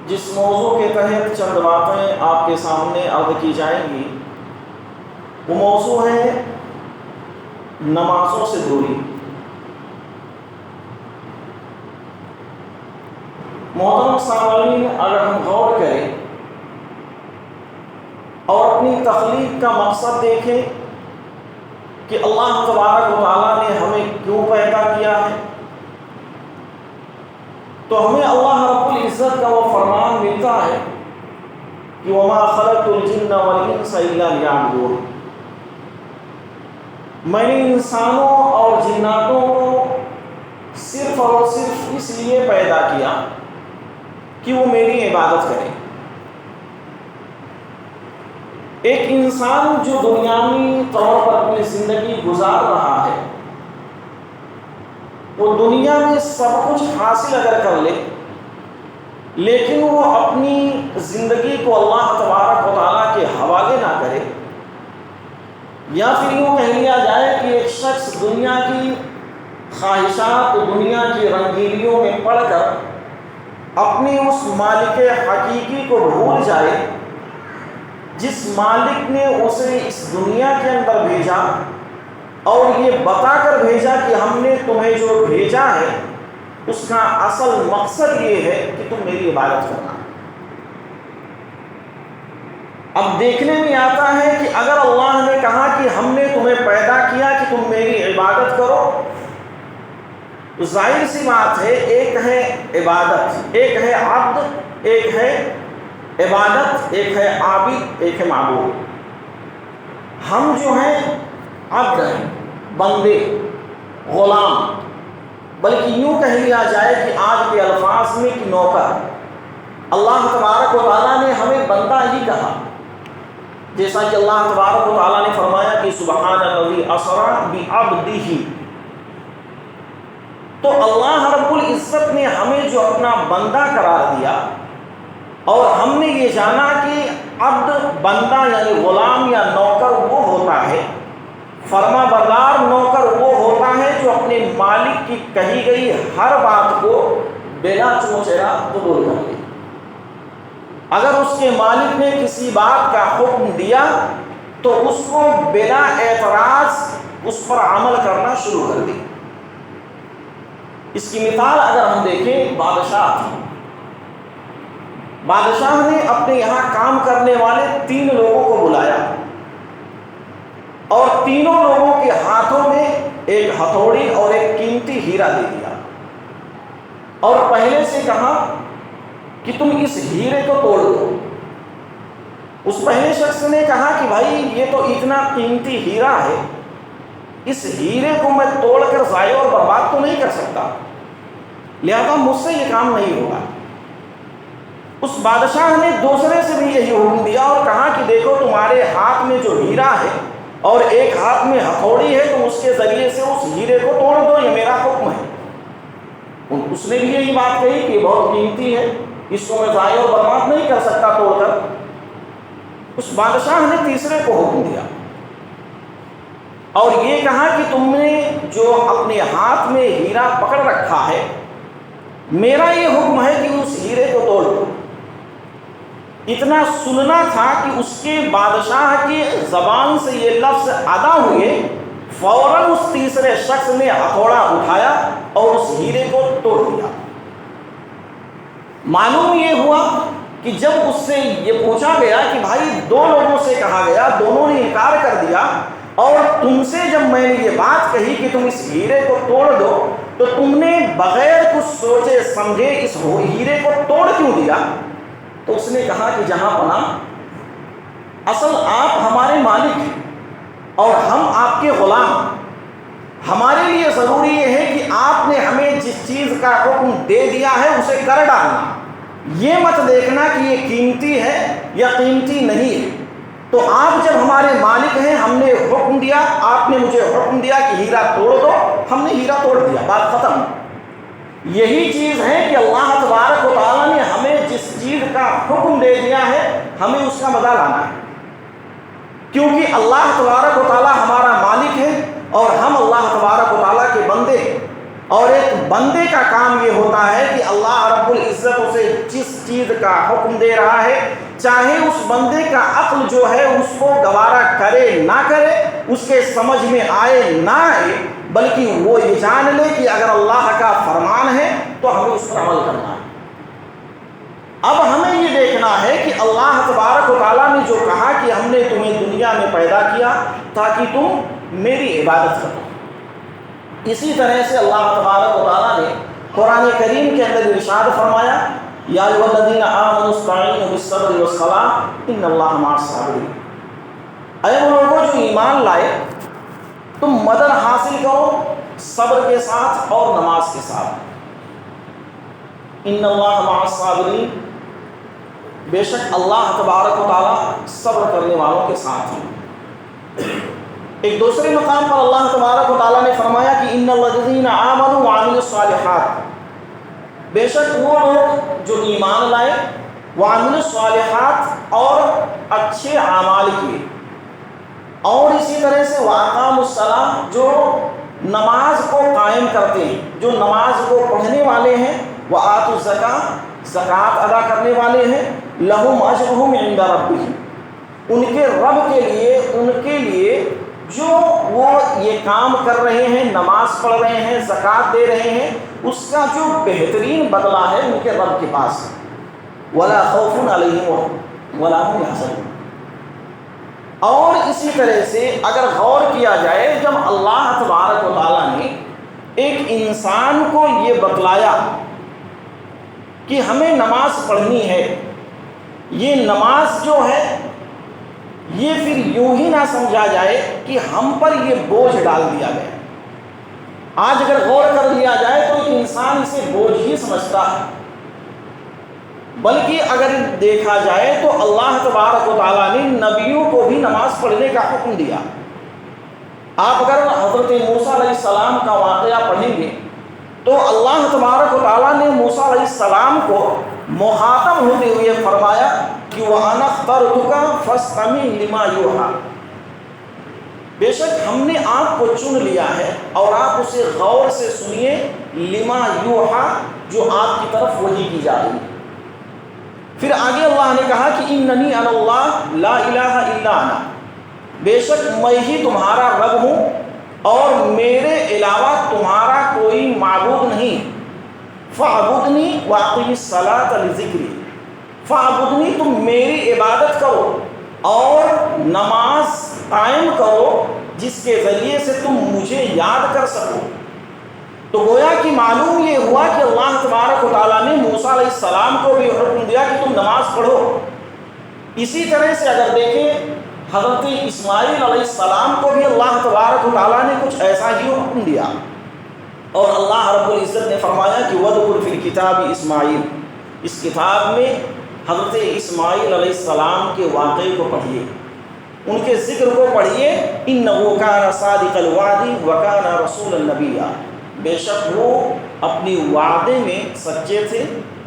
جس موضوع کے تحت چند باتیں آپ کے سامنے عرض کی جائیں گی وہ موضوع ہے نمازوں سے دوری۔ محترم سامعین، اگر ہم غور کریں اور اپنی تخلیق کا مقصد دیکھیں کہ اللہ تبارک و تعالیٰ نے ہمیں کیوں پیدا کیا ہے، تو ہمیں اللہ رب العزت کا وہ فرمان ملتا ہے کہ وَمَا خَلَقْتُ الْجِنَّ وَالْإِنسَ إِلَّا لِيَعْبُدُونِ، میں نے انسانوں اور جناتوں کو صرف اور صرف اس لیے پیدا کیا کہ وہ میری عبادت کریں۔ ایک انسان جو دنیاوی طور پر اپنی زندگی گزار رہا ہے، وہ دنیا میں سب کچھ حاصل اگر کر لے لیکن وہ اپنی زندگی کو اللہ تبارک و تعالیٰ کے حوالے نہ کرے، یا پھر یوں کہہ لیا جائے کہ ایک شخص دنیا کی خواہشات، دنیا کی رنگینیوں میں پڑ کر اپنی اس مالک حقیقی کو بھول جائے جس مالک نے اسے اس دنیا کے اندر بھیجا اور یہ بتا کر بھیجا کہ ہم نے تمہیں جو بھیجا ہے اس کا اصل مقصد یہ ہے کہ تم میری عبادت کرنا۔ اب دیکھنے میں آتا ہے کہ اگر اللہ نے کہا کہ ہم نے تمہیں پیدا کیا کہ تم میری عبادت کرو، تو ظاہر سی بات ہے ایک ہے عبادت، ایک ہے عبد، ایک ہے عبادت، ایک ہے عابد، ایک ہے معبود۔ ہم جو ہیں عبد ہیں، بندے، غلام، بلکہ یوں کہہ لیا جائے کہ آج کے الفاظ میں کہ نوکر۔ اللہ تبارک و تعالیٰ نے ہمیں بندہ ہی کہا، جیسا کہ اللہ تبارک و تعالیٰ نے فرمایا کہ سبحان الذی اسری بعبدہ۔ تو اللہ رب العزت نے ہمیں جو اپنا بندہ قرار دیا اور ہم نے یہ جانا کہ عبد، بندہ یعنی غلام یا نوکر وہ ہوتا ہے، فرما بردار نوکر وہ ہوتا ہے جو اپنے مالک کی کہی گئی ہر بات کو بلا چوچرا قبول کر لے۔ اگر اس کے مالک نے کسی بات کا حکم دیا تو اس کو بلا اعتراض اس پر عمل کرنا شروع کر دے۔ اس کی مثال اگر ہم دیکھیں، بادشاہ نے اپنے یہاں کام کرنے والے 3 لوگوں کو بلایا اور تینوں لوگوں کے ہاتھوں میں ایک ہتھوڑی اور ایک قیمتی ہیرا دے دیا اور پہلے سے کہا کہ تم اس ہیرے کو توڑ دو۔ اس پہلے شخص نے کہا کہ بھائی یہ تو اتنا قیمتی ہیرا ہے، اس ہیرے کو میں توڑ کر ضائع اور برباد تو نہیں کر سکتا، لہذا مجھ سے یہ کام نہیں ہوگا۔ اس بادشاہ نے دوسرے سے بھی یہی حکم دیا اور کہا کہ دیکھو تمہارے ہاتھ میں جو ہیرا ہے اور ایک ہاتھ میں ہتھوڑی ہے، تم اس کے ذریعے سے اس ہیرے کو توڑ دو، یہ میرا حکم ہے۔ اس نے بھی یہی بات کہی کہ بہت قیمتی ہے، اس کو میں ضائع اور برباد نہیں کر سکتا توڑ کر۔ اس بادشاہ نے تیسرے کو حکم دیا اور یہ کہا کہ تم نے جو اپنے ہاتھ میں ہیرا پکڑ رکھا ہے، میرا یہ حکم ہے کہ اس ہیرے کو توڑ دو۔ اتنا سننا تھا کہ اس کے بادشاہ کی زبان سے یہ لفظ ادا ہوئے، فوراً اس تیسرے شخص نے ہتھوڑا اٹھایا اور اس ہیرے کو توڑ دیا۔ معلوم یہ ہوا کہ جب اس سے یہ پوچھا گیا کہ بھائی 2 لوگوں سے کہا گیا، دونوں نے انکار کر دیا، اور تم سے جب میں نے یہ بات کہی کہ تم اس ہیرے کو توڑ دو تو تم نے بغیر کچھ سوچے سمجھے اس ہیرے کو توڑ کیوں دیا؟ تو اس نے کہا کہ جہاں پناہ، اصل آپ ہمارے مالک ہیں اور ہم آپ کے غلام، ہمارے لیے ضروری یہ ہے کہ آپ نے ہمیں جس چیز کا حکم دے دیا ہے اسے کر ڈالنا، یہ مت دیکھنا کہ یہ قیمتی ہے یا قیمتی نہیں ہے۔ تو آپ جب ہمارے مالک ہیں، ہم نے حکم دیا، آپ نے مجھے حکم دیا کہ ہیرا توڑ دو، ہم نے ہیرا توڑ دیا، بات ختم۔ یہی چیز ہے کہ اللہ تبارک و تعالیٰ نے ہمیں جس چیز کا حکم دے دیا ہے ہمیں اس کا مزہ لانا ہے، کیونکہ اللہ تبارک و تعالیٰ ہمارا مالک ہے اور ہم اللہ تبارک و تعالیٰ کے بندے ہیں۔ اور ایک بندے کا کام یہ ہوتا ہے کہ اللہ رب العزت اسے جس چیز کا حکم دے رہا ہے، چاہے اس بندے کا عقل جو ہے اس کو گوارا کرے نہ کرے، اس کے سمجھ میں آئے نہ آئے، بلکہ وہ یہ جان لے کہ اگر اللہ کا فرمان ہے تو ہمیں اس پر عمل کرنا ہے۔ اب ہمیں یہ دیکھنا ہے کہ اللہ تبارک و تعالیٰ نے جو کہا کہ ہم نے تمہیں دنیا میں پیدا کیا تاکہ تم میری عبادت کرو، اسی طرح سے اللہ تبارک و تعالیٰ نے قرآن کریم کے اندر ارشاد فرمایا، یا ایھا الذین آمنوا استعینوا بالصبر والصلاۃ ان اللہ مع الصابرین۔ اے وہ لوگوں جو ایمان لائے، تم مدد حاصل کرو صبر کے ساتھ اور نماز کے ساتھ۔ ان اللہ مع الصابرین، بے شک اللہ تبارک و تعالیٰ صبر کرنے والوں کے ساتھ ہیں۔ ایک دوسرے مقام پر اللہ تبارک و تعالیٰ نے فرمایا کہ ان الذین آمنوا وعملوا الصالحات، بے شک وہ لوگ جو ایمان لائے، وعملوا الصالحات اور اچھے اعمال کیے، اور اسی طرح سے واقاموا الصلاۃ، جو نماز کو قائم کرتے ہیں، جو نماز کو پڑھنے والے ہیں، وآتوا الزکاۃ، زکوٰۃ ادا کرنے والے ہیں، لہم اجرہم عند ربہم، ان کے لیے جو وہ یہ کام کر رہے ہیں، نماز پڑھ رہے ہیں، زکوٰۃ دے رہے ہیں، اس کا جو بہترین بدلہ ہے ان کے رب کے پاس ہے۔ ولا خوف علیہم ولا هم یحزنون۔ اور اسی طرح سے اگر غور کیا جائے، جب اللہ تبارک و تعالیٰ نے ایک انسان کو یہ بتلایا کہ ہمیں نماز پڑھنی ہے، یہ نماز جو ہے یہ پھر یوں ہی نہ سمجھا جائے کہ ہم پر یہ بوجھ ڈال دیا گیا۔ آج اگر غور کر لیا جائے تو ایک انسان اسے بوجھ ہی سمجھتا ہے، بلکہ اگر دیکھا جائے تو اللہ تبارک و تعالیٰ نے نبیوں کو بھی نماز پڑھنے کا حکم دیا۔ آپ اگر حضرت موسیٰ علیہ السلام کا واقعہ پڑھیں گے تو اللہ تبارک و تعالیٰ نے موسیٰ علیہ السلام کو مخاطب ہوتے ہوئے فرمایا کہ وَأَنَا اخْتَرْتُكَ فَاسْتَمِعْ لِمَا يُوحَىٰ، بے شک ہم نے آپ کو چن لیا ہے اور آپ اسے غور سے سنیے، لما یوحیٰ، جو آپ کی طرف وحی کی جا رہی ہے۔ پھر آگے اللہ نے کہا کہ اننی انا اللہ لا الہ الا انا، بے شک میں ہی تمہارا رب ہوں اور میرے علاوہ تمہارا کوئی معبود نہیں۔ فاعبدنی واقم الصلاۃ لذکری، فاعبدنی، تم میری عبادت کرو اور نماز قائم کرو جس کے ذریعے سے تم مجھے یاد کر سکو۔ تو گویا کہ معلوم یہ ہوا کہ اللہ تبارک و تعالیٰ نے موسیٰ علیہ السلام کو بھی حکم دیا کہ تم نماز پڑھو۔ اسی طرح سے اگر دیکھیں حضرت اسماعیل علیہ السلام کو بھی اللہ تبارک و تعالیٰ نے کچھ ایسا ہی حکم دیا، اور اللہ رب العزت نے فرمایا کہ وَاذْكُرْ فِي الْكِتَابِ اسماعیل، اس کتاب میں حضرت اسماعیل علیہ السلام کے واقعے کو پڑھیے، ان کے ذکر کو پڑھیے۔ إِنَّهُ كَانَ صَادِقَ الْوَعْدِ وَكَانَ رَسُولًا نَبِيًّا، بے شک وہ اپنی وعدے میں سچے تھے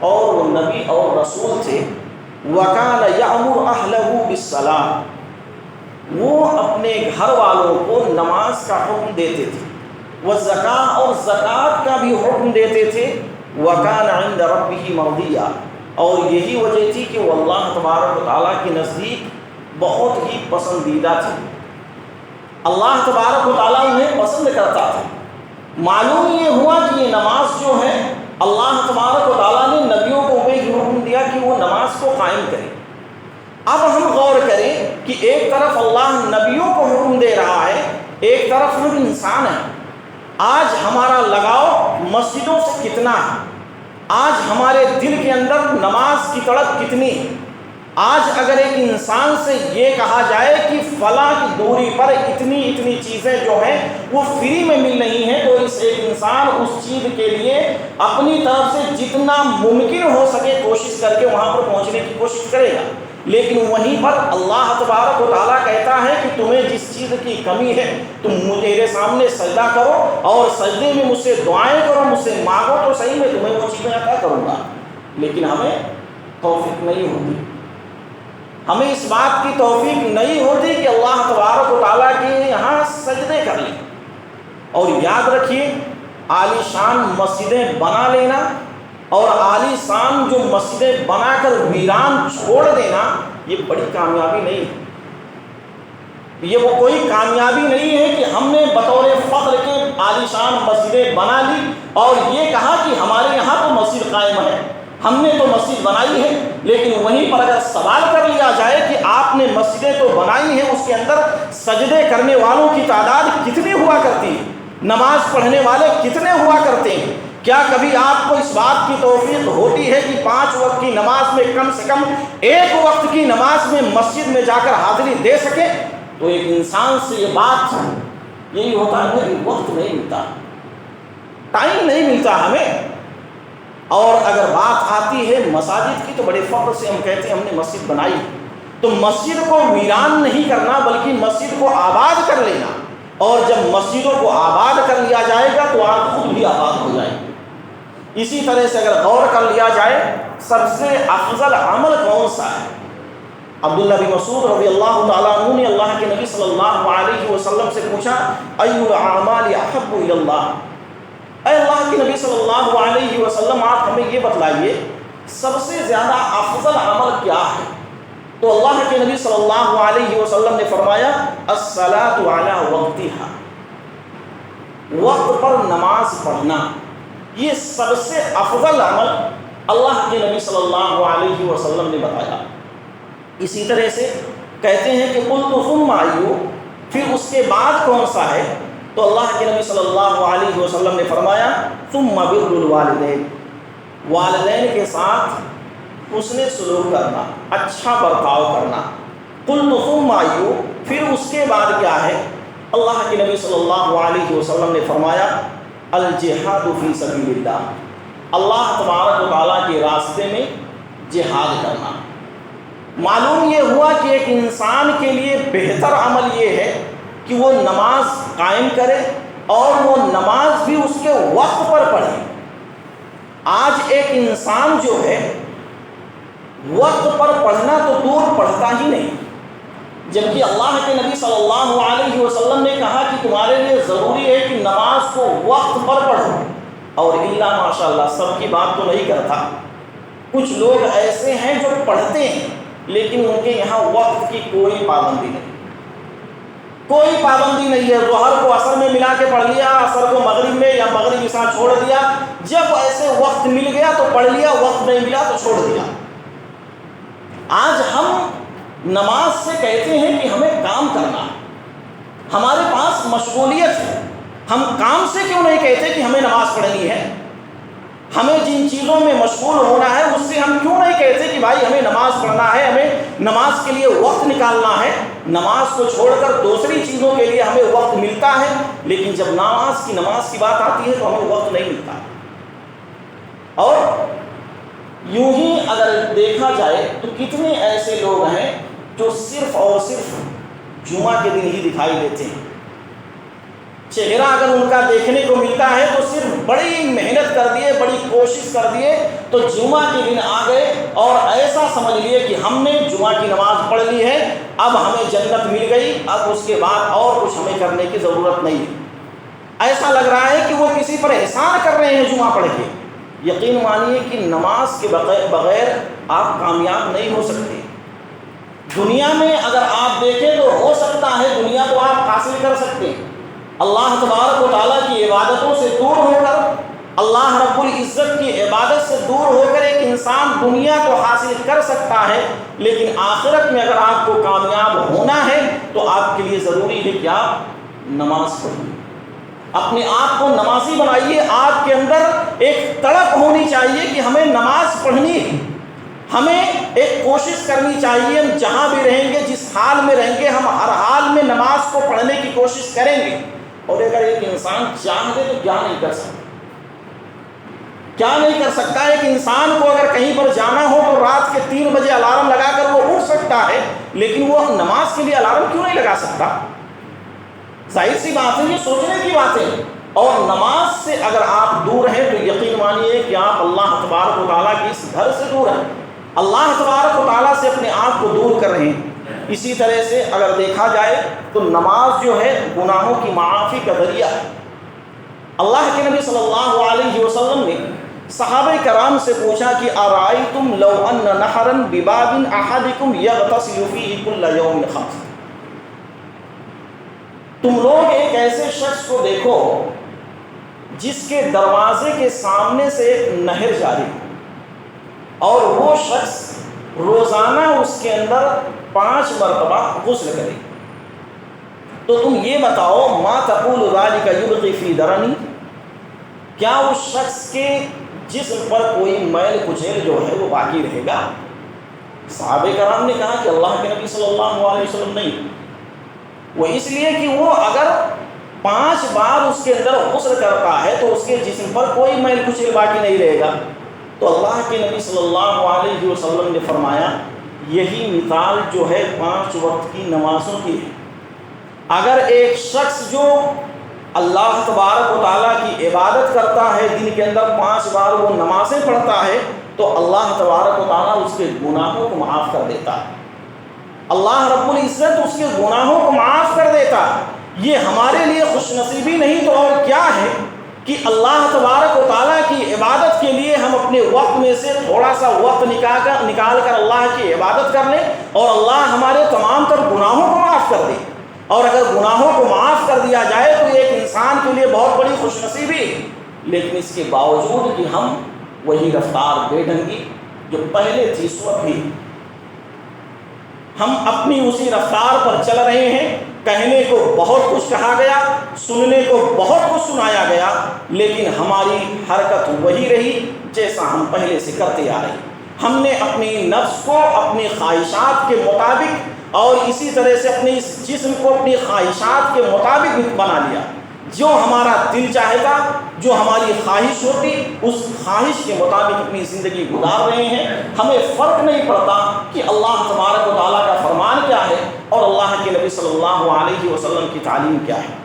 اور وہ نبی اور رسول تھے۔ وَكَانَ يَأْمُرُ أَهْلَهُ بِالصَّلَاةِ، وہ اپنے گھر والوں کو نماز کا حکم دیتے تھے، وَالزَّكَاةَ، اور زکوٰۃ کا بھی حکم دیتے تھے، وَكَانَ عِندَ رَبِّهِ مَرْضِيًّا، اور یہی وجہ تھی کہ وہ اللہ تبارک و تعالیٰ کے نزدیک بہت ہی پسندیدہ تھے، اللہ تبارک و تعالیٰ انہیں پسند کرتا تھا۔ معلوم یہ ہوا کہ یہ نماز جو ہے اللہ تبارک و تعالیٰ نے نبیوں کو بھی حکم دیا کہ وہ نماز کو قائم کریں۔ اب ہم غور کریں کہ ایک طرف اللہ نبیوں کو حکم دے رہا ہے، ایک طرف ہم انسان ہیں۔ آج ہمارا لگاؤ مسجدوں سے کتنا ہے، آج ہمارے دل کے اندر نماز کی تڑپ کتنی ہے۔ آج اگر ایک انسان سے یہ کہا جائے کہ فلاں کی دوری پر اتنی چیزیں جو ہیں وہ فری میں مل رہی ہیں، تو اس ایک انسان اس چیز کے لیے اپنی طرف سے جتنا ممکن ہو سکے کوشش کر کے وہاں پر پہنچنے کی کوشش کرے گا۔ لیکن وہیں پر اللہ تبارک و تعالیٰ کہتا ہے کہ تمہیں جس چیز کی کمی ہے تم میرے سامنے سجدہ کرو اور سجدے میں مجھ سے دعائیں کرو، مجھ سے مانگو تو صحیح، میں تمہیں وہ چیزیں عطا کروں گا۔ لیکن ہمیں توفیق نہیں ہوتی، ہمیں اس بات کی توفیق نہیں ہوتی کہ اللہ تبارک و تعالیٰ کے یہاں سجدے کر لیں۔ اور یاد رکھیے عالی شان مسجدیں بنا لینا اور عالی شان جو مسجدیں بنا کر ویران چھوڑ دینا یہ بڑی کامیابی نہیں ہے. یہ وہ کوئی کامیابی نہیں ہے کہ ہم نے بطور فخر کے عالی شان مسجدیں بنا لی اور یہ کہا کہ ہمارے یہاں تو مسجد قائم ہے, ہم نے تو مسجد بنائی ہے. لیکن وہیں پر اگر سوال کر لیا جائے کہ آپ نے مسجدیں تو بنائی ہیں, اس کے اندر سجدے کرنے والوں کی تعداد کتنی ہوا کرتی ہے, نماز پڑھنے والے کتنے ہوا کرتے ہیں, کیا کبھی آپ کو اس بات کی توفیق ہوتی ہے کہ 5 وقت کی نماز میں کم سے کم 1 وقت کی نماز میں مسجد میں جا کر حاضری دے سکے؟ تو ایک انسان سے یہ بات یہی ہوتا ہے کہ وقت نہیں ملتا, ٹائم نہیں ملتا ہمیں. اور اگر بات آتی ہے مساجد کی تو بڑے فخر سے ہم کہتے ہیں ہم نے مسجد بنائی. تو مسجد کو ویران نہیں کرنا بلکہ مسجد کو آباد کر لینا, اور جب مسجدوں کو آباد کر لیا جائے گا تو آپ خود بھی آباد ہو جائیں گے. اسی طرح سے اگر غور کر لیا جائے سب سے افضل عمل کون سا ہے؟ عبداللہ بن مسعود رضی اللہ تعالیٰ عنہ نے اللہ کے نبی صلی اللہ علیہ وسلم سے پوچھا ای الاعمال احب الی اللہ, اے اللہ کے نبی صلی اللہ علیہ وسلم آپ ہمیں یہ بتلائیے سب سے زیادہ افضل عمل کیا ہے؟ تو اللہ کے نبی صلی اللہ علیہ وسلم نے فرمایا الصلاۃ علی وقتها, وقت پر نماز پڑھنا یہ سب سے افضل عمل اللہ کے نبی صلی اللہ علیہ وسلم نے بتایا. اسی طرح سے کہتے ہیں کہ قلت ثم ای, پھر اس کے بعد کون سا ہے؟ تو اللہ کے نبی صلی اللہ علیہ وسلم نے فرمایا ثم بر الوالدین, والدین کے ساتھ حسن سلوک کرنا, اچھا برتاؤ کرنا. قلت ثم ای, پھر اس کے بعد کیا ہے؟ اللہ کے نبی صلی اللہ علیہ وسلم نے فرمایا الجہاد فی سبیل اللہ, اللہ تبارک و تعالیٰ کے راستے میں جہاد کرنا. معلوم یہ ہوا کہ ایک انسان کے لیے بہتر عمل یہ ہے کہ وہ نماز قائم کرے اور وہ نماز بھی اس کے وقت پر پڑھے. آج ایک انسان جو ہے وقت پر پڑھنا تو دور پڑھتا ہی نہیں, جبکہ اللہ کے نبی صلی اللہ علیہ وسلم نے کہا کہ تمہارے لیے ضروری ہے کہ نماز کو وقت پر پڑھو. اور الا ماشاء اللہ سب کی بات تو نہیں کرتا, کچھ لوگ ایسے ہیں جو پڑھتے ہیں لیکن ان کے یہاں وقت کی کوئی پابندی نہیں, کوئی پابندی نہیں ہے. ظہر کو عصر میں ملا کے پڑھ لیا, عصر کو مغرب میں یا مغرب عشاء چھوڑ دیا, جب ایسے وقت مل گیا تو پڑھ لیا, وقت نہیں ملا تو چھوڑ دیا. آج ہم نماز سے کہتے ہیں کہ ہمیں کام کرنا ہے, ہمارے پاس مشغولیت ہے, ہم کام سے کیوں نہیں کہتے کہ ہمیں نماز پڑھنی ہے؟ ہمیں جن چیزوں میں مشغول ہونا ہے اس سے ہم کیوں نہیں کہتے کہ بھائی ہمیں نماز پڑھنا ہے, ہمیں نماز کے لیے وقت نکالنا ہے. نماز کو چھوڑ کر دوسری چیزوں کے لیے ہمیں وقت ملتا ہے, لیکن جب نماز کی بات آتی ہے تو ہمیں وقت نہیں ملتا. اور یوں ہی اگر دیکھا جائے تو کتنے ایسے لوگ ہیں جو صرف اور صرف جمعہ کے دن ہی دکھائی دیتے ہیں. چہرہ اگر ان کا دیکھنے کو ملتا ہے تو صرف بڑی محنت کر دیے, بڑی کوشش کر دیے تو جمعہ کے دن آ گئے اور ایسا سمجھ لیے کہ ہم نے جمعہ کی نماز پڑھ لی ہے, اب ہمیں جنت مل گئی, اب اس کے بعد اور کچھ ہمیں کرنے کی ضرورت نہیں. ایسا لگ رہا ہے کہ وہ کسی پر احسان کر رہے ہیں جمعہ پڑھ کے. یقین مانیے کہ نماز کے بغیر آپ کامیاب نہیں ہو سکتے. دنیا میں اگر آپ دیکھیں تو ہو سکتا ہے دنیا تو آپ حاصل کر سکتے ہیں, اللہ تبارک و تعالیٰ کی عبادتوں سے دور ہو کر, اللہ رب العزت کی عبادت سے دور ہو کر ایک انسان دنیا کو حاصل کر سکتا ہے, لیکن آخرت میں اگر آپ کو کامیاب ہونا ہے تو آپ کے لیے ضروری ہے کہ آپ نماز پڑھیں, اپنے آپ کو نمازی بنائیے. آپ کے اندر ایک تڑپ ہونی چاہیے کہ ہمیں نماز پڑھنی ہے, ہمیں ایک کوشش کرنی چاہیے, ہم جہاں بھی رہیں گے جس حال میں رہیں گے ہم ہر حال میں نماز کو پڑھنے کی کوشش کریں گے. اور اگر ایک انسان چاہے تو کیا نہیں کر سکتا, کیا نہیں کر سکتا. ایک انسان کو اگر کہیں پر جانا ہو تو رات کے 3 بجے الارم لگا کر وہ اٹھ سکتا ہے, لیکن وہ نماز کے لیے الارم کیوں نہیں لگا سکتا؟ ظاہر سی بات ہے, یہ سوچنے کی بات ہے. اور نماز سے اگر آپ دور ہیں تو یقین مانیے کہ آپ اللہ تبارک و تعالیٰ کی اس گھر سے دور ہیں, اللہ تبارک و تعالیٰ سے اپنے آپ کو دور کر رہے ہیں. اسی طرح سے اگر دیکھا جائے تو نماز جو ہے گناہوں کی معافی کا ذریعہ ہے. اللہ کے نبی صلی اللہ علیہ وسلم نے صحابہ کرام سے پوچھا کہ ارائیتم لو ان نہرا بباب احدکم یغتسل فیہ کل یوم خمس، تم لوگ ایک ایسے شخص کو دیکھو جس کے دروازے کے سامنے سے ایک نہر جاری ہو اور وہ شخص روزانہ اس کے اندر 5 مرتبہ غسل کرے، تو تم یہ بتاؤ ما تقول ذلک یلقی فی درنی، کیا اس شخص کے جسم پر کوئی میل کچیل جو ہے وہ باقی رہے گا؟ صحابہ کرام نے کہا کہ اللہ کے نبی صلی اللہ علیہ وسلم نہیں، وہ اس لیے کہ وہ اگر 5 بار اس کے اندر غسل کرتا ہے تو اس کے جسم پر کوئی میل کچیل باقی نہیں رہے گا۔ تو اللہ کے نبی صلی اللہ علیہ وسلم نے فرمایا یہی مثال جو ہے 5 وقت کی نمازوں کی ہے۔ اگر ایک شخص جو اللہ تبارک و تعالیٰ کی عبادت کرتا ہے، دن کے اندر 5 بار وہ نمازیں پڑھتا ہے، تو اللہ تبارک و تعالیٰ اس کے گناہوں کو معاف کر دیتا ہے، اللہ رب العزت اس کے گناہوں کو معاف کر دیتا ہے۔ یہ ہمارے لیے خوش نصیبی نہیں تو اور کیا ہے کہ اللہ تبارک و تعالیٰ کی عبادت کے لیے ہم اپنے وقت میں سے تھوڑا سا وقت نکال کر اللہ کی عبادت کر لیں اور اللہ ہمارے تمام تر گناہوں کو معاف کر دے۔ اور اگر گناہوں کو معاف کر دیا جائے تو ایک انسان کے لیے بہت بڑی خوش نصیبی ہے، لیکن اس کے باوجود کہ ہم وہی رفتار بے ڈھنگی جو پہلے تھی اس وقت بھی ہم اپنی اسی رفتار پر چل رہے ہیں۔ کہنے کو بہت کچھ کہا گیا، سننے کو بہت کچھ سنایا گیا، لیکن ہماری حرکت وہی رہی جیسا ہم پہلے سے کرتے آ رہے ہیں۔ ہم نے اپنی نفس کو اپنی خواہشات کے مطابق اور اسی طرح سے اپنے اس جسم کو اپنی خواہشات کے مطابق بنا لیا، جو ہمارا دل چاہتا، جو ہماری خواہش ہوتی، اس خواہش کے مطابق اپنی زندگی گزار رہے ہیں۔ ہمیں فرق نہیں پڑتا کہ اللہ تبارک و تعالیٰ کا فرمان کیا ہے اور اللہ کے نبی صلی اللہ علیہ وسلم کی تعلیم کیا ہے۔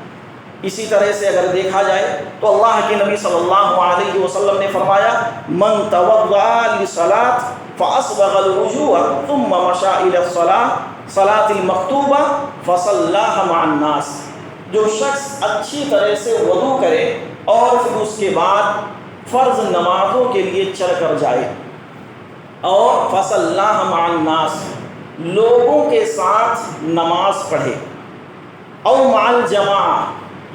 اسی طرح سے اگر دیکھا جائے تو اللہ کے نبی صلی اللہ علیہ وسلم نے فرمایا من توضأ للصلاة فأسبغ الوضوء ثم مشى إلى الصلاة المكتوبة فصلاها مع الناس، جو شخص اچھی طرح سے وضو کرے اور پھر اس کے بعد فرض نمازوں کے لیے چل کر جائے اور فصلاها مع الناس، لوگوں کے ساتھ نماز پڑھے، او مع الجماعہ،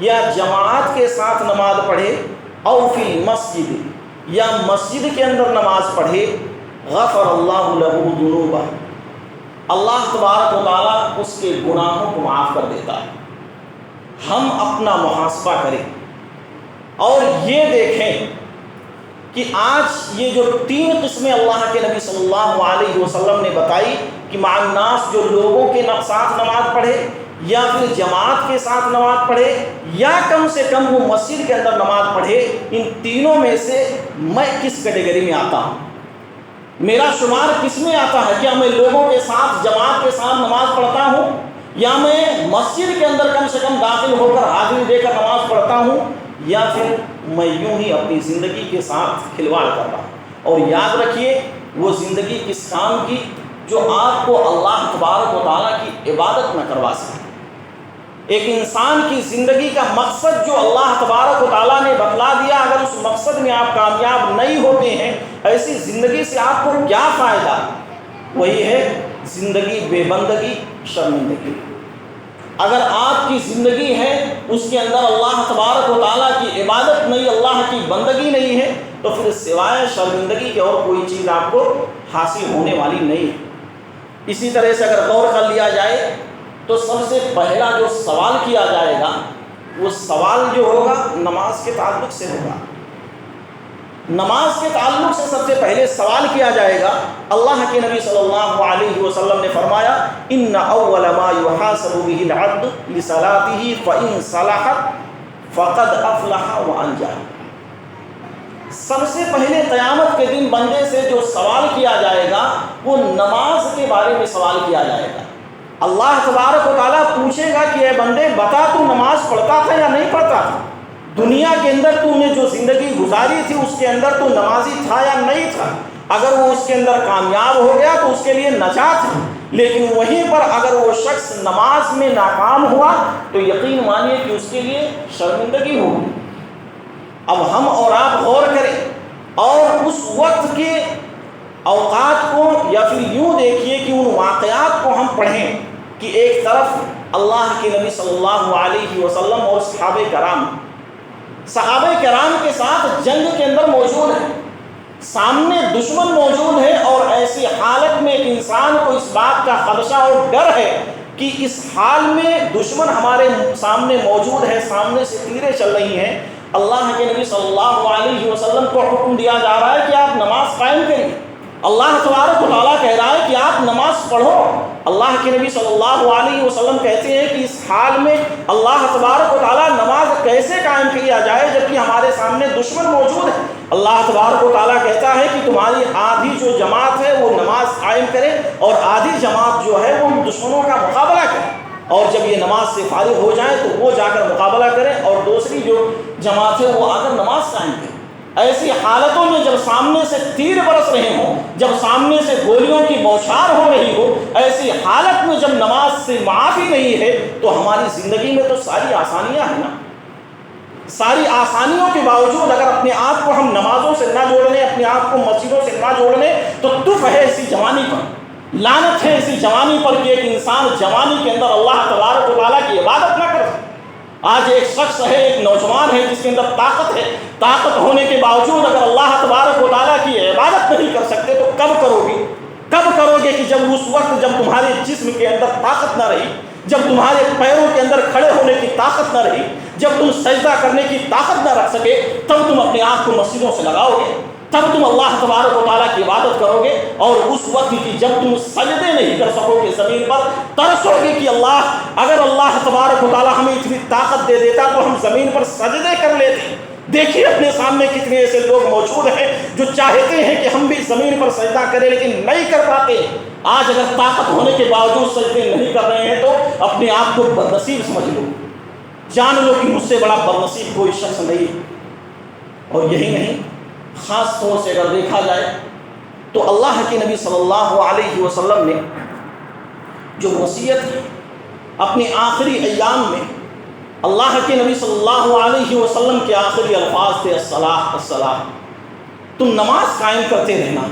یا جماعت کے ساتھ نماز پڑھے، او فی المسجد، یا مسجد کے اندر نماز پڑھے، غفر اللہ له ذنوبہ، اللہ تبارک و تعالیٰ اس کے گناہوں کو معاف کر دیتا ہے۔ ہم اپنا محاسبہ کریں اور یہ دیکھیں کہ آج یہ جو 3 قسمیں اللہ کے نبی صلی اللہ علیہ وسلم نے بتائی کہ مع الناس، جو لوگوں کے ساتھ نماز پڑھے یا پھر جماعت کے ساتھ نماز پڑھے یا کم سے کم وہ مسجد کے اندر نماز پڑھے، ان تینوں میں سے میں کس کیٹیگری میں آتا ہوں؟ میرا شمار کس میں آتا ہے؟ کیا میں لوگوں کے ساتھ جماعت کے ساتھ نماز پڑھتا ہوں، یا میں مسجد کے اندر کم سے کم داخل ہو کر حاضری دے کر نماز پڑھتا ہوں، یا پھر میں یوں ہی اپنی زندگی کے ساتھ کھلواڑ کر رہا ہوں؟ اور یاد رکھیے وہ زندگی کس کام کی جو آپ کو اللہ تبارک و تعالیٰ کی عبادت نہ کروا سکے۔ ایک انسان کی زندگی کا مقصد جو اللہ تبارک و تعالیٰ نے بتلا دیا، اگر اس مقصد میں آپ کامیاب نہیں ہوتے ہیں، ایسی زندگی سے آپ کو کیا فائدہ؟ وہی ہے زندگی بے بندگی، شرمندگی۔ اگر آپ کی زندگی ہے اس کے اندر اللہ تبارک و تعالیٰ کی عبادت نہیں، اللہ کی بندگی نہیں ہے، تو پھر سوائے شرمندگی کے اور کوئی چیز آپ کو حاصل ہونے والی نہیں ہے۔ اسی طرح سے اگر غور کر لیا جائے تو سب سے پہلا جو سوال کیا جائے گا وہ سوال جو ہوگا نماز کے تعلق سے ہوگا۔ نماز کے تعلق سے سب سے پہلے سوال کیا جائے گا۔ اللہ کے نبی صلی اللہ علیہ وسلم نے فرمایا ان اول ما يحاسب به العبد لصلاته فان صلحت فقد افلح وانجح، سب سے پہلے قیامت کے دن بندے سے جو سوال کیا جائے گا وہ نماز کے بارے میں سوال کیا جائے گا۔ اللہ تبارک و تعالیٰ پوچھے گا کہ اے بندے بتا تو نماز پڑھتا تھا یا نہیں پڑھتا تھا؟ دنیا کے اندر تو نے جو زندگی گزاری تھی اس کے اندر تو نمازی تھا یا نہیں تھا؟ اگر وہ اس کے اندر کامیاب ہو گیا تو اس کے لیے نجات ہے، لیکن وہیں پر اگر وہ شخص نماز میں ناکام ہوا تو یقین مانیے کہ اس کے لیے شرمندگی ہوگی۔ اب ہم اور آپ غور کریں اور اس وقت کے اوقات کو یا پھر یوں دیکھیے کہ ان واقعات کو ہم پڑھیں کہ ایک طرف اللہ کے نبی صلی اللہ علیہ وسلم اور صحابہ کرام کے ساتھ جنگ کے اندر موجود ہیں، سامنے دشمن موجود ہے، اور ایسی حالت میں ایک انسان کو اس بات کا خدشہ اور ڈر ہے کہ اس حال میں دشمن ہمارے سامنے موجود ہے، سامنے سے تیریں چل رہی ہیں۔ اللہ کے نبی صلی اللہ علیہ وسلم کو حکم دیا جا رہا ہے کہ آپ نماز قائم کریں۔ اللہ تبارک و تعالیٰ کہہ رہا ہے کہ آپ نماز پڑھو۔ اللہ کے نبی صلی اللہ علیہ وسلم کہتے ہیں کہ اس حال میں اللہ تبارک و تعالیٰ نماز کیسے قائم کیا جائے جبکہ ہمارے سامنے دشمن موجود ہے۔ اللہ تبارک و تعالیٰ کہتا ہے کہ تمہاری آدھی جو جماعت ہے وہ نماز قائم کرے اور آدھی جماعت جو ہے وہ دشمنوں کا مقابلہ کرے، اور جب یہ نماز سے فارغ ہو جائے تو وہ جا کر مقابلہ کرے اور دوسری جو جماعت ہے وہ آ کر نماز قائم کرے۔ ایسی حالتوں میں جب سامنے سے تیر برس رہے ہوں، جب سامنے سے گولیوں کی بوچھار ہو رہی ہو، ایسی حالت میں جب نماز سے معافی نہیں ہے تو ہماری زندگی میں تو ساری آسانیاں ہیں نا۔ ساری آسانیوں کے باوجود اگر اپنے آپ کو ہم نمازوں سے نہ جوڑ لیں، اپنے آپ کو مسجدوں سے نہ جوڑ لیں، تو تف ہے اسی جوانی پر، لعنت ہے اسی جوانی پر کہ ایک انسان جوانی کے اندر اللہ تبارک و تعالیٰ کی عبادت نہ کر سکے۔ آج ایک شخص ہے، ایک نوجوان ہے جس کے اندر طاقت ہے، طاقت ہونے کے باوجود اگر اللہ تبارک و تعالیٰ کی عبادت نہیں کر سکتے تو کب کرو گے؟ کب کرو گے کہ جب اس وقت جب تمہارے جسم کے اندر طاقت نہ رہی، جب تمہارے پیروں کے اندر کھڑے ہونے کی طاقت نہ رہی، جب تم سجدہ کرنے کی طاقت نہ رکھ سکے، تب تم اپنے آپ کو مسجدوں سے لگاؤ گے، تب تم اللہ تبارک و تعالیٰ کی عبادت کرو گے، اور اس وقت کی جب تم سجدے نہیں کر سکو گے زمین پر، ترسو گے کہ اگر اللہ تبارک و تعالیٰ ہمیں اتنی طاقت دے دیتا تو ہم زمین پر سجدے کر لیتے۔ دیکھیے اپنے سامنے کتنے ایسے لوگ موجود ہیں جو چاہتے ہیں کہ ہم بھی زمین پر سجدہ کریں لیکن نہیں کر پاتے۔ آج اگر طاقت ہونے کے باوجود سجدے نہیں کر رہے ہیں تو اپنے آپ کو بدنصیب سمجھ لو، جان لو کہ مجھ سے بڑا بدنصیب کوئی شخص نہیں۔ اور یہی نہیں، خاص طور سے اگر دیکھا جائے تو اللہ کے نبی صلی اللہ علیہ وسلم نے جو وصیت کی اپنے آخری ایام میں، اللہ کے نبی صلی اللہ علیہ وسلم کے آخری الفاظ تھے الصلاۃ الصلاۃ، تم نماز قائم کرتے رہنا،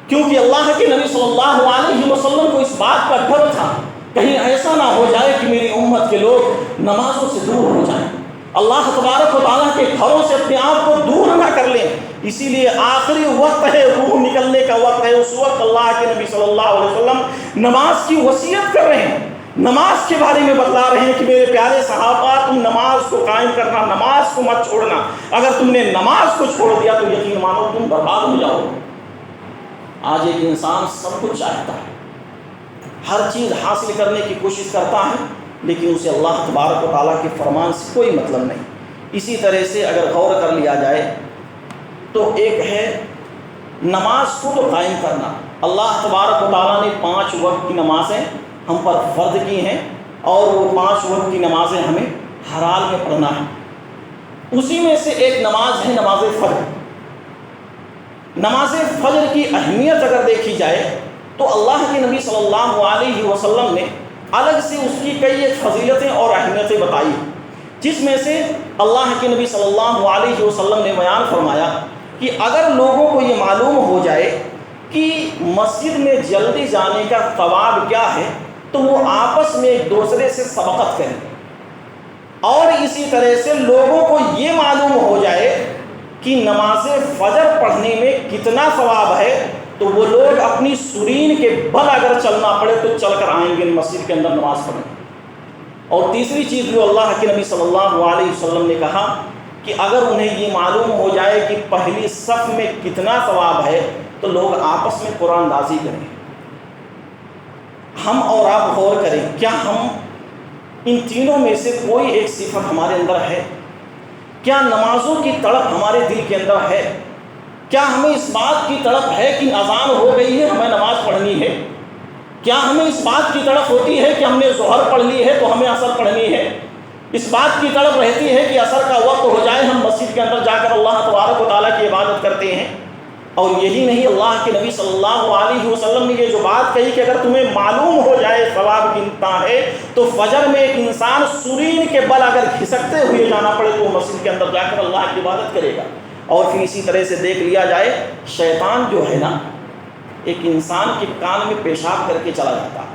کیونکہ اللہ کے نبی صلی اللہ علیہ وسلم کو اس بات کا ڈر تھا کہیں ایسا نہ ہو جائے کہ میری امت کے لوگ نمازوں سے دور ہو جائیں، اللہ تبارک و تعالیٰ کے گھروں سے اپنے آپ کو دور نہ کر لیں۔ اسی لیے آخری وقت ہے، روح نکلنے کا وقت ہے، اس وقت اللہ کے نبی صلی اللہ علیہ وسلم نماز کی وصیت کر رہے ہیں، نماز کے بارے میں بتلا رہے ہیں کہ میرے پیارے صحابہ تم نماز کو قائم کرنا، نماز کو مت چھوڑنا، اگر تم نے نماز کو چھوڑ دیا تو یقین مانو تم برباد ہو جاؤ۔ آج ایک انسان سب کچھ چاہتا ہے، ہر چیز حاصل کرنے کی کوشش کرتا ہے، لیکن اسے اللہ تبارک و تعالیٰ کے فرمان سے کوئی مطلب نہیں۔ اسی طرح سے اگر غور کر لیا جائے تو ایک ہے نماز کو تو قائم کرنا، اللہ تبارک و تعالیٰ نے 5 وقت کی نمازیں ہم پر فرض کی ہیں، اور وہ 5 وقت کی نمازیں ہمیں ہر حال میں پڑھنا ہے۔ اسی میں سے ایک نماز ہے نماز فجر۔ نماز فجر کی اہمیت اگر دیکھی جائے تو اللہ کے نبی صلی اللہ علیہ وسلم نے الگ سے اس کی کئی ایک فضیلتیں اور اہمیتیں بتائی، جس میں سے اللہ کے نبی صلی اللہ علیہ وسلم نے بیان فرمایا کہ اگر لوگوں کو یہ معلوم ہو جائے کہ مسجد میں جلدی جانے کا ثواب کیا ہے تو وہ آپس میں ایک دوسرے سے سبقت کریں، اور اسی طرح سے لوگوں کو یہ معلوم ہو جائے کہ نماز فجر پڑھنے میں کتنا ثواب ہے تو وہ لوگ اپنی سرین کے بل اگر چلنا پڑے تو چل کر آئیں گے مسجد کے اندر نماز پڑھنے۔ اور تیسری چیز جو اللہ کے نبی صلی اللہ علیہ وسلم نے کہا کہ اگر انہیں یہ معلوم ہو جائے کہ پہلی صف میں کتنا ثواب ہے تو لوگ آپس میں قرآن اندازی کریں۔ ہم اور آپ غور کریں، کیا ہم ان تینوں میں سے کوئی ایک صفت ہمارے اندر ہے؟ کیا نمازوں کی تڑپ ہمارے دل کے اندر ہے؟ کیا ہمیں اس بات کی تڑپ ہے کہ اذان ہو گئی ہے ہمیں نماز پڑھنی ہے؟ کیا ہمیں اس بات کی تڑپ ہوتی ہے کہ ہم نے ظہر پڑھ لی ہے تو ہمیں عصر پڑھنی ہے؟ اس بات کی تڑپ رہتی ہے کہ عصر کا وقت ہو جائے ہم مسجد کے اندر جا کر اللہ تبارک و تعالیٰ کی عبادت کرتے ہیں؟ اور یہی نہیں، اللہ کے نبی صلی اللہ علیہ وسلم نے یہ جو بات کہی کہ اگر تمہیں معلوم ہو جائے ثواب گنتا ہے تو فجر میں ایک انسان سرین کے بل اگر گھسکتے ہوئے جانا پڑے تو وہ مسجد کے اندر جا کر اللہ کی عبادت کرے گا۔ اور پھر اسی طرح سے دیکھ لیا جائے، شیطان جو ہے نا ایک انسان کے کان میں پیشاب کر کے چلا جاتا ہے۔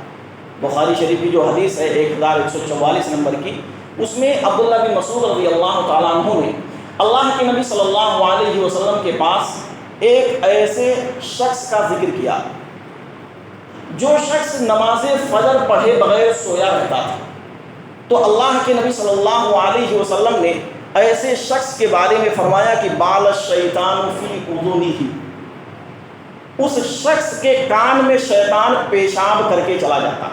بخاری شریف کی جو حدیث ہے 1144 نمبر کی، اس میں عبداللہ بن مسعود رضی اللہ تعالیٰ عنہ نے اللہ کے نبی صلی اللہ علیہ وسلم کے پاس ایک ایسے شخص کا ذکر کیا جو شخص نماز فجر پڑھے بغیر سویا رہتا تھا۔ تو اللہ کے نبی صلی اللہ علیہ وسلم نے ایسے شخص کے بارے میں فرمایا کہ بال الشیطان فی اذنہ، اس شخص کے کان میں شیطان پیشاب کر کے چلا جاتا۔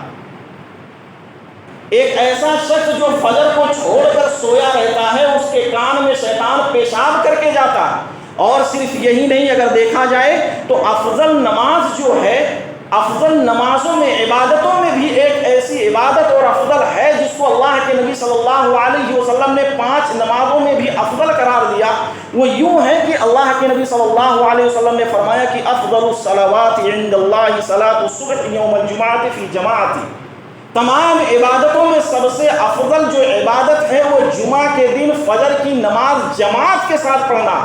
ایک ایسا شخص جو فجر کو چھوڑ کر سویا رہتا ہے، اس کے کان میں شیطان پیشاب کر کے جاتا ہے۔ اور صرف یہی نہیں، اگر دیکھا جائے تو افضل نماز جو ہے، افضل نمازوں میں، عبادتوں میں بھی ایک ایسی عبادت اور افضل ہے جس کو اللہ کے نبی صلی اللہ علیہ وسلم نے 5 نمازوں میں بھی افضل قرار دیا۔ وہ یوں ہے کہ اللہ کے نبی صلی اللہ علیہ وسلم نے فرمایا کہ افضل الصلوات عند اللہ صلاۃ الصبح یوم الجمعۃ فی جماعت، تمام عبادتوں میں سب سے افضل جو عبادت ہے وہ جمعہ کے دن فجر کی نماز جماعت کے ساتھ پڑھنا۔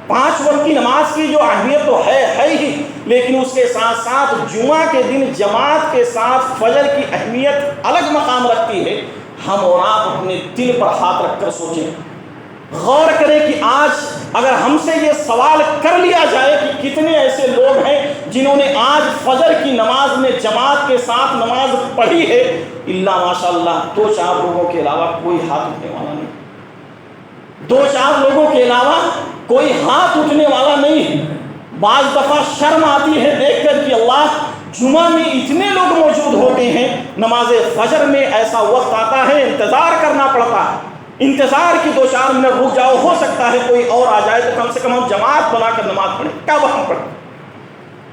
5 وقت کی نماز کی جو اہمیت تو ہے ہی، لیکن اس کے ساتھ ساتھ جمعہ کے دن جماعت کے ساتھ فجر کی اہمیت الگ مقام رکھتی ہے۔ ہم اور آپ اپنے دل پر ہاتھ رکھ کر سوچیں، غور کریں کہ آج اگر ہم سے یہ سوال کر لیا جائے کہ کتنے ایسے لوگ ہیں جنہوں نے آج فجر کی نماز میں جماعت کے ساتھ نماز پڑھی ہے، اللہ ماشاء اللہ 2-4 لوگوں کے علاوہ کوئی ہاتھ اٹھنے والا نہیں، 2-4 لوگوں کے علاوہ کوئی ہاتھ اٹھنے والا نہیں۔ بعض دفعہ شرم آتی ہے دیکھ کر کہ اللہ، جمعہ میں اتنے لوگ موجود ہوتے ہیں، نماز فجر میں ایسا وقت آتا ہے انتظار کرنا پڑتا ہے، انتظار کی 2-4 منٹ رک جاؤ، ہو سکتا ہے کوئی اور آ جائے تو کم سے کم ہم جماعت بنا کر نماز پڑھیں۔ کب ہم پڑھیں؟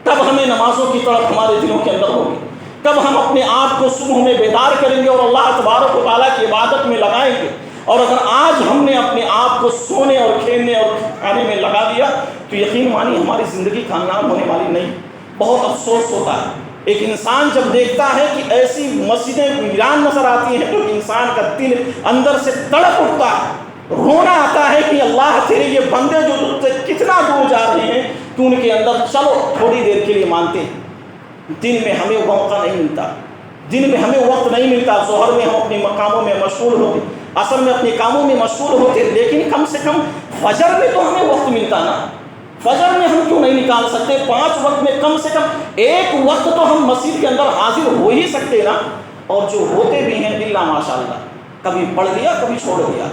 کب ہمیں نمازوں کی طرف ہمارے دلوں کے اندر ہوگی؟ کب ہم اپنے آپ کو صبح میں بیدار کریں گے اور اللہ تبارک و تعالیٰ کی عبادت میں لگائیں گے؟ اور اگر آج ہم نے اپنے آپ کو سونے اور کھیلنے اور کھانے میں لگا دیا تو یقین مانی ہماری زندگی کامیاب ہونے والی نہیں۔ بہت افسوس ہوتا ہے ایک انسان جب دیکھتا ہے کہ ایسی مسجدیں ویران نظر آتی ہیں تو انسان کا دل اندر سے تڑپ اٹھتا ہے، رونا آتا ہے کہ اللہ تیرے یہ بندے جو تجھ سے کتنا دور جا رہے ہیں، تو ان کے اندر چلو تھوڑی دیر کے لیے مانتے ہیں۔ دن میں ہمیں موقع نہیں ملتا، دن میں ہمیں وقت نہیں ملتا، ظہر میں ہم اپنے کاموں میں مشغول ہوتے، عصر میں اپنے کاموں میں مشغول ہوتے، لیکن کم سے کم فجر میں تو ہمیں وقت ملتا نا۔ فجر میں ہم کیوں نہیں نکال سکتے؟ 5 وقت میں کم سے کم 1 وقت تو ہم مسجد کے اندر حاضر ہو ہی سکتے نا۔ اور جو ہوتے بھی ہیں اللہ ماشاء اللہ، کبھی پڑھ لیا کبھی چھوڑ دیا،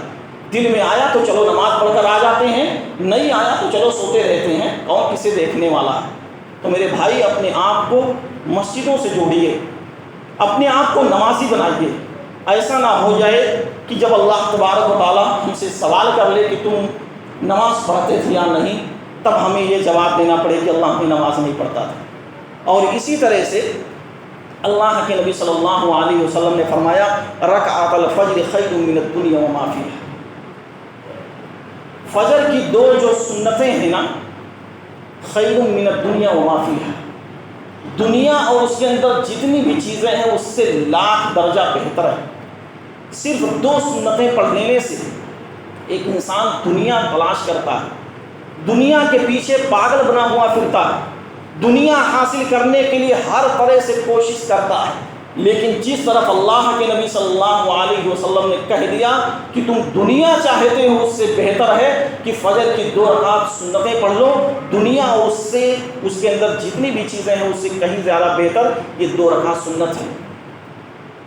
دل میں آیا تو چلو نماز پڑھ کر آ جاتے ہیں، نہیں آیا تو چلو سوتے رہتے ہیں، اور کسے دیکھنے والا ہے۔ تو میرے بھائی اپنے آپ کو مسجدوں سے جوڑیے، اپنے آپ کو نمازی بنائیے۔ ایسا نہ ہو جائے کہ جب اللہ تبارک و تعالیٰ ہم سے سوال کر لے کہ تم نماز پڑھتے تھے یا نہیں، تب ہمیں یہ جواب دینا پڑے کہ اللہ ہمیں نماز نہیں پڑھتا تھا۔ اور اسی طرح سے اللہ کے نبی صلی اللہ علیہ وسلم نے فرمایا رکعۃ الفجر خیر من الدنیا وما فیہا، فجر کی 2 جو سنتیں ہیں نا، خیر من الدنیا وما فیہا، دنیا اور اس کے اندر جتنی بھی چیزیں ہیں اس سے لاکھ درجہ بہتر ہے۔ صرف 2 سنتیں پڑھ لینے سے ایک انسان دنیا تلاش کرتا ہے، دنیا کے پیچھے پاگل بنا ہوا پھرتا ہے، دنیا حاصل کرنے کے لیے ہر طرح سے کوشش کرتا ہے، لیکن جس طرف اللہ کے نبی صلی اللہ علیہ وسلم نے کہہ دیا کہ تم دنیا چاہتے ہو، اس سے بہتر ہے کہ فجر کی 2 رکعت سنتیں پڑھ لو۔ دنیا اور اس کے اندر جتنی بھی چیزیں ہیں اس سے کہیں زیادہ بہتر یہ 2 رکعت سنت ہے۔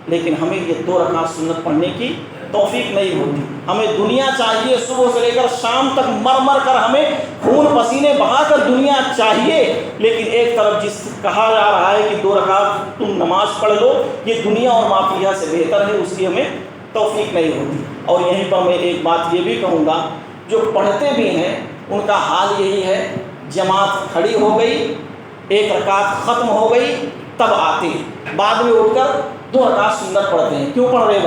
لیکن ہمیں یہ 2 رکعت سنت پڑھنے کی توفیق نہیں ہوتی۔ ہمیں دنیا چاہیے، صبح سے لے کر شام تک مر مر کر ہمیں خون پسینے بہا کر دنیا چاہیے، لیکن ایک طرف جس کہا جا رہا ہے کہ 2 رکعت تم نماز پڑھ لو، یہ دنیا اور معافیہ سے بہتر ہے، اس کی ہمیں توفیق نہیں ہوتی۔ اور یہیں پر میں ایک بات یہ بھی کہوں گا، جو پڑھتے بھی ہیں ان کا حال یہی ہے، جماعت کھڑی ہو گئی، 1 رکعت ختم ہو گئی، تب آتے ہیں، بعد میں اٹھ کر 2 رکعت سنت پڑھتے ہیں۔ کیوں پڑھ رہے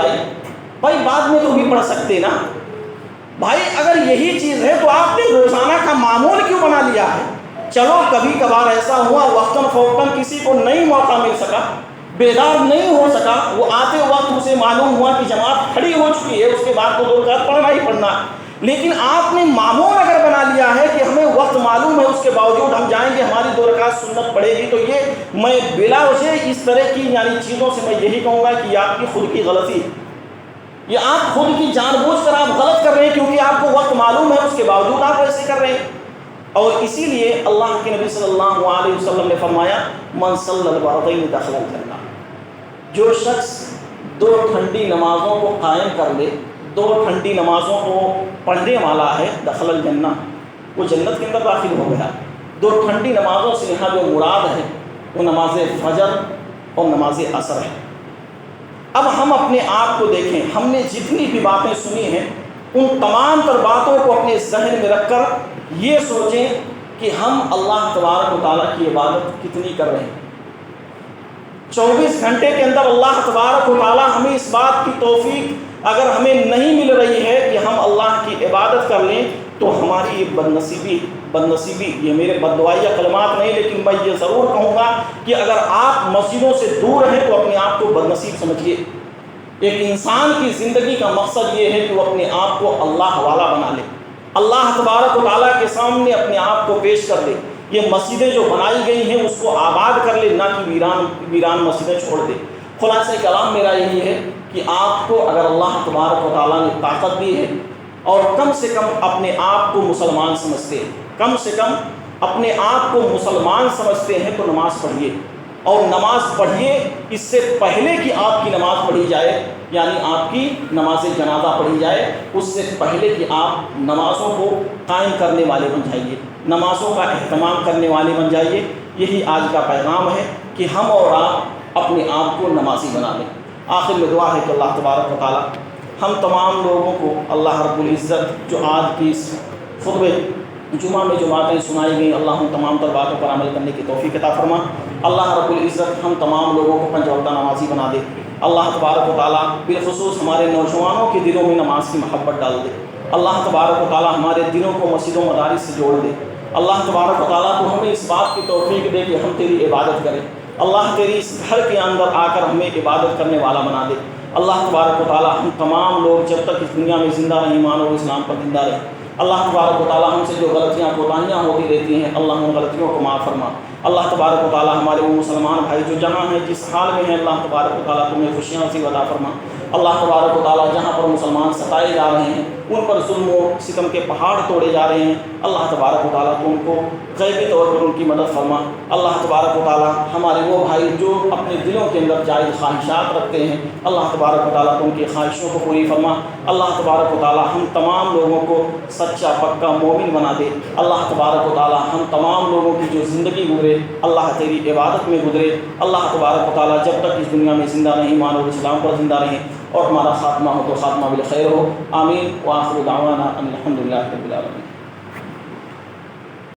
بھائی بعد میں تو بھی پڑھ سکتے نا بھائی۔ اگر یہی چیز ہے تو آپ نے روزانہ کا معمول کیوں بنا لیا ہے؟ چلو کبھی کبھار ایسا ہوا وقتاً فوقتاً کسی کو نہیں موقع مل سکا، بیدار نہیں ہو سکا، وہ آتے وقت اسے معلوم ہوا کہ جماعت کھڑی ہو چکی ہے، اس کے بعد تو 2 رکعت پڑھنا ہی پڑھنا ہے، لیکن آپ نے معمول اگر بنا لیا ہے کہ ہمیں وقت معلوم ہے، اس کے باوجود ہم جائیں گے، ہماری 2 رکعت سنت پڑے گی، تو یہ میں بلا وجہ اس طرح کی چیزوں سے میں یہی کہوں گا کہ یہ آپ کی خود کی غلطی، یہ آپ خود کی جان بوجھ کر آپ غلط کر رہے ہیں، کیونکہ آپ کو وقت معلوم ہے، اس کے باوجود آپ ایسے کر رہے ہیں۔ اور اسی لیے اللہ کے نبی صلی اللہ علیہ وسلم نے فرمایا من صلی الفرضین دخل الجنہ، جو شخص 2 ٹھنڈی نمازوں کو قائم کر لے، 2 ٹھنڈی نمازوں کو پڑھنے والا ہے، دخل الجنہ، وہ جنت کے اندر داخل ہو گیا۔ 2 ٹھنڈی نمازوں سے یہاں جو مراد ہے وہ نماز فجر اور نماز عصر ہے۔ اب ہم اپنے آپ کو دیکھیں، ہم نے جتنی بھی باتیں سنی ہیں ان تمام تر باتوں کو اپنے ذہن میں رکھ کر یہ سوچیں کہ ہم اللہ تبارک و تعالیٰ کی عبادت کتنی کر رہے ہیں۔ 24 گھنٹے کے اندر اللہ تبارک و تعالیٰ ہمیں اس بات کی توفیق اگر ہمیں نہیں مل رہی ہے کہ ہم اللہ کی عبادت کر لیں، تو ہماری یہ بدنصیبی، یہ میرے بددعائیہ کلمات نہیں، لیکن میں یہ ضرور کہوں گا کہ اگر آپ مسجدوں سے دور ہیں تو اپنے آپ کو بدنصیب سمجھیے۔ ایک انسان کی زندگی کا مقصد یہ ہے کہ وہ اپنے آپ کو اللہ والا بنا لے، اللہ تبارک و تعالیٰ کے سامنے اپنے آپ کو پیش کر دے۔ یہ مسجدیں جو بنائی گئی ہیں اس کو آباد کر لے، نہ کہ ویران مسجدیں چھوڑ دے۔ خلاصہ کلام میرا یہی ہے کہ آپ کو اگر اللہ تبارک و تعالیٰ نے طاقت دی ہے اور کم سے کم اپنے آپ کو مسلمان سمجھتے ہیں، کم سے کم اپنے آپ کو مسلمان سمجھتے ہیں، تو نماز پڑھیے، اور نماز پڑھیے اس سے پہلے کہ آپ کی نماز پڑھی جائے، یعنی آپ کی نماز جنازہ پڑھی جائے، اس سے پہلے کہ آپ نمازوں کو قائم کرنے والے بن جائیے، نمازوں کا اہتمام کرنے والے بن جائیے۔ یہی آج کا پیغام ہے کہ ہم اور آپ اپنے آپ کو نمازی بنا لیں۔ آخر میں دعا ہے کہ اللہ تبارک و تعالیٰ ہم تمام لوگوں کو اللہ رب العزت جو آج کی اس خطبہ جمعہ میں جو باتیں سنائی گئیں، اللہ ہم تمام تر باتوں پر عمل کرنے کی توفیق عطا فرما۔ اللہ رب العزت ہم تمام لوگوں کو 5 وقتہ نمازی بنا دے۔ اللہ تبارک و تعالیٰ بالخصوص ہمارے نوجوانوں کے دلوں میں نماز کی محبت ڈال دے۔ اللہ تبارک و تعالیٰ ہمارے دلوں کو مسجدوں مدارس سے جوڑ دے۔ اللہ تبارک و تعالیٰ تو ہمیں اس بات کی توفیق دے کہ ہم تیری عبادت کریں۔ اللہ تیری اس گھر کے اندر آ کر ہمیں عبادت کرنے والا بنا دے۔ اللہ تبارک و تعالیٰ ہم تمام لوگ جب تک اس دنیا میں زندہ رہیں ایمان اور اسلام پر زندہ رہیں۔ اللہ تبارک و تعالیٰ ہم سے جو غلطیاں کوتاہیاں ہوتی رہتی ہیں، اللہ ان غلطیوں کو معاف فرما۔ اللہ تبارک و تعالیٰ ہمارے وہ مسلمان بھائی جو جہاں ہیں جس حال میں ہیں، اللہ تبارک و تعالیٰ تمہیں خوشیاں نصیب عطا فرما۔ اللہ تبارک و تعالیٰ جہاں پر مسلمان ستائے جا رہے ہیں، ان پر ظلم و ستم کے پہاڑ توڑے جا رہے ہیں، اللہ تبارک و تعالیٰ تو ان کو غیبی طور پر ان کی مدد فرما۔ اللہ تبارک و تعالیٰ ہمارے وہ بھائی جو اپنے دلوں کے اندر جائز خواہشات رکھتے ہیں، اللہ تبارک و تعالیٰ تو ان کی خواہشوں کو پوری فرما۔ اللہ تبارک و تعالیٰ ہم تمام لوگوں کو سچا پکا مومن بنا دے۔ اللہ تبارک و تعالیٰ ہم تمام لوگوں کی جو زندگی گزرے اللہ تیری عبادت میں گزرے۔ اللہ تبارک و تعالیٰ جب تک اس دنیا میں زندہ رہیں ایمان اور اسلام پر زندہ رہیں، اور ہمارا خاتمہ ہو تو خاتمہ بالخیر ہو۔ آمین۔ وآخر دعوانا ان الحمد للہ رب العالمین۔